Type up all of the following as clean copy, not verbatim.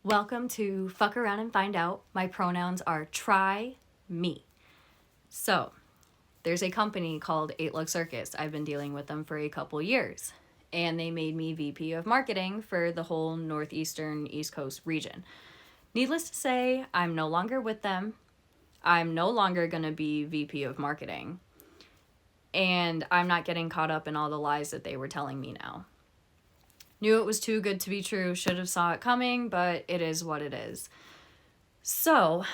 Welcome to Fuck Around and Find Out. My pronouns are try me. So, there's a company called 8 Circus. I've been dealing with them for a couple years. And they made me VP of marketing for the whole northeastern East Coast region. Needless to say, I'm no longer with them. I'm no longer going to be VP of marketing. And I'm not getting caught up in all the lies that they were telling me now. Knew it was too good to be true, should have saw it coming, but it is what it is. So,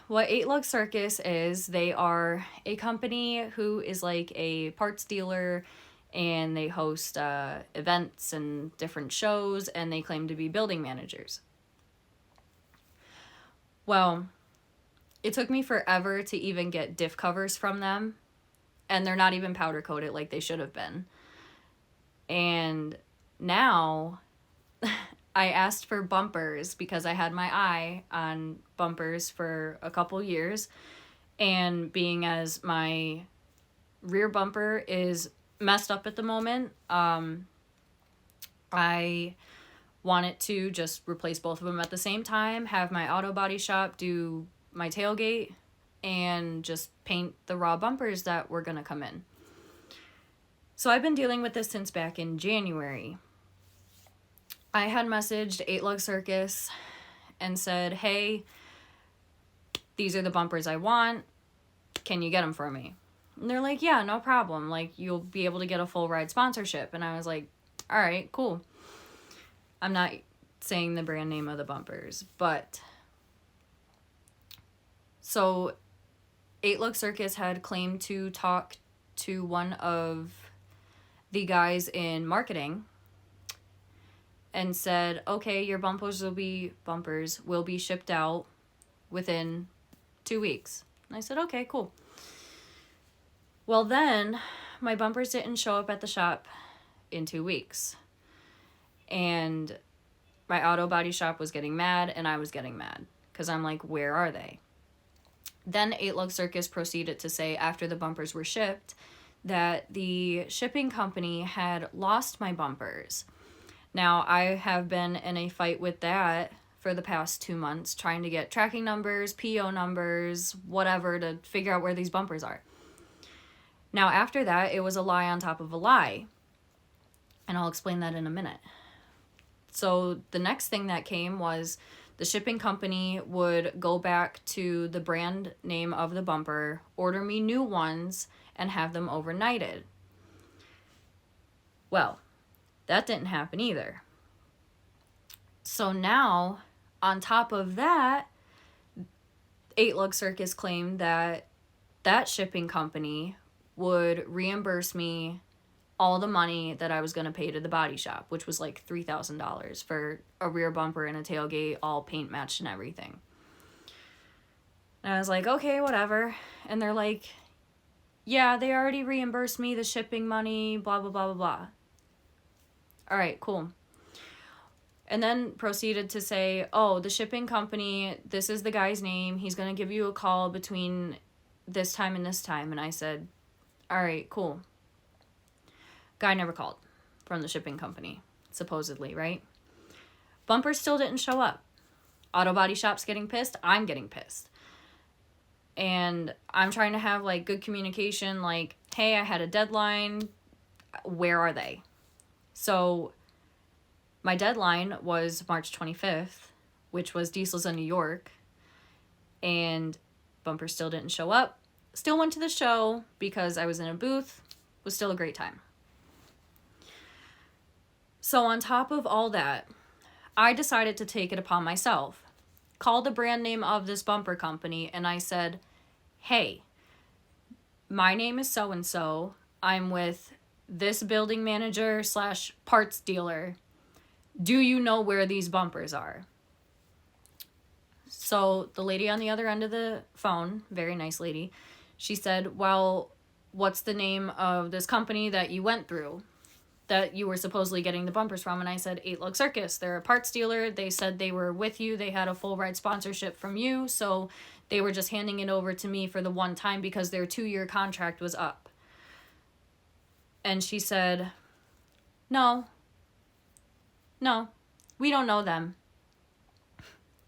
what 8 Circus is, they are a company who is like a parts dealer, and they host events and different shows, and they claim to be building managers. Well, it took me forever to even get diff covers from them, and they're not even powder coated like they should have been. And now I asked for bumpers because I had my eye on bumpers for a couple years, and being as my rear bumper is messed up at the moment, I wanted to just replace both of them at the same time, have my auto body shop do my tailgate, and just paint the raw bumpers that were going to come in. So I've been dealing with this since back in January. I had messaged 8 Circus and said, hey, these are the bumpers I want. Can you get them for me? And they're like, yeah, no problem. Like, you'll be able to get a full ride sponsorship. And I was like, all right, cool. I'm not saying the brand name of the bumpers, but so 8 Circus had claimed to talk to one of the guys in marketing and said, okay, your bumpers will be shipped out within 2 weeks. And I said, okay, cool. Well, then my bumpers didn't show up at the shop in 2 weeks. And my auto body shop was getting mad, and I was getting mad because I'm like, where are they? Then 8 Circus proceeded to say, after the bumpers were shipped, that the shipping company had lost my bumpers. Now, I have been in a fight with that for the past 2 months, trying to get tracking numbers, PO numbers, whatever, to figure out where these bumpers are. Now, after that, it was a lie on top of a lie. And I'll explain that in a minute. So the next thing that came was the shipping company would go back to the brand name of the bumper, order me new ones, and have them overnighted. Well, that didn't happen either. So now, on top of that, 8 Circus claimed that that shipping company would reimburse me all the money that I was going to pay to the body shop, which was like $3,000 for a rear bumper and a tailgate, all paint matched and everything. And I was like, okay, whatever. And they're like, yeah, they already reimbursed me the shipping money, blah, blah, blah, blah, blah. All right, cool. And then proceeded to say, oh, the shipping company, this is the guy's name. He's going to give you a call between this time and this time. And I said, all right, cool. Guy never called from the shipping company, supposedly, right? Bumpers still didn't show up. Auto body shop's getting pissed. I'm getting pissed. And I'm trying to have, like, good communication, like, hey, I had a deadline. Where are they? So my deadline was March 25th, which was Diesel's in New York. And bumpers still didn't show up. Still went to the show because I was in a booth. Was still a great time. So on top of all that, I decided to take it upon myself. Called the brand name of this bumper company, and I said, hey, my name is so-and-so. I'm with this building manager / parts dealer. Do you know where these bumpers are? So the lady on the other end of the phone, very nice lady, she said, well, what's the name of this company that you went through that you were supposedly getting the bumpers from? And I said, 8 Circus. They're a parts dealer. They said they were with you. They had a full ride sponsorship from you. So they were just handing it over to me for the one time because their 2-year contract was up. And she said, no, we don't know them.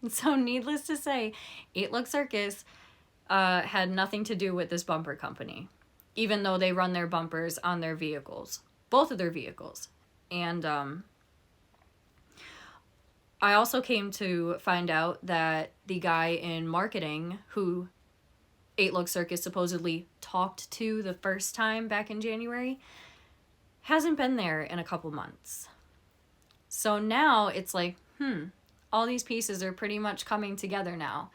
So needless to say, 8 Look Circus had nothing to do with this bumper company, even though they run their bumpers on their vehicles, both of their vehicles. And I also came to find out that the guy in marketing who 8 Look Circus supposedly talked to the first time back in January hasn't been there in a couple months. So now it's like, all these pieces are pretty much coming together now.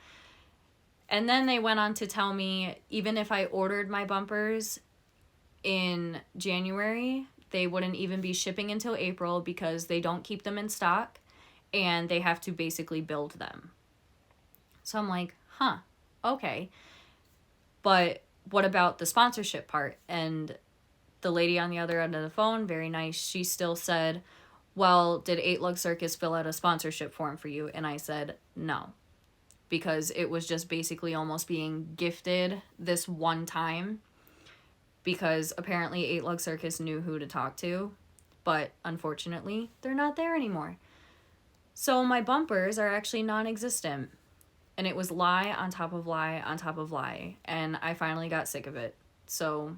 And then they went on to tell me, even if I ordered my bumpers in January, they wouldn't even be shipping until April because they don't keep them in stock and they have to basically build them. So I'm like, okay. But what about the sponsorship part? And the lady on the other end of the phone, very nice, she still said, well, did 8 Look Circus fill out a sponsorship form for you? And I said, no. Because it was just basically almost being gifted this one time. Because apparently 8 Look Circus knew who to talk to. But unfortunately, they're not there anymore. So my bumpers are actually non-existent. And it was lie on top of lie on top of lie. And I finally got sick of it. So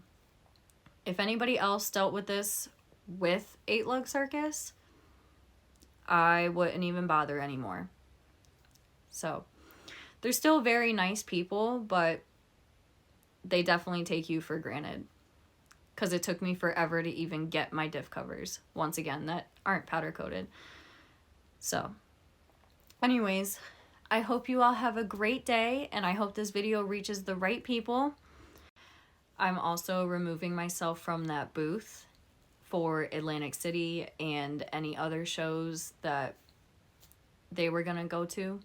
if anybody else dealt with this with 8 Look Circus, I wouldn't even bother anymore. So they're still very nice people, but they definitely take you for granted. Because it took me forever to even get my diff covers, once again, that aren't powder coated. So anyways, I hope you all have a great day, and I hope this video reaches the right people. I'm also removing myself from that booth for Atlantic City and any other shows that they were going to go to.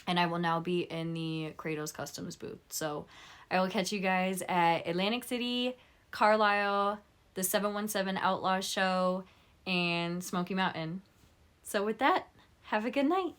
And I will now be in the Kratos Customs booth. So I will catch you guys at Atlantic City, Carlisle, the 717 Outlaws show, and Smoky Mountain. So with that, have a good night.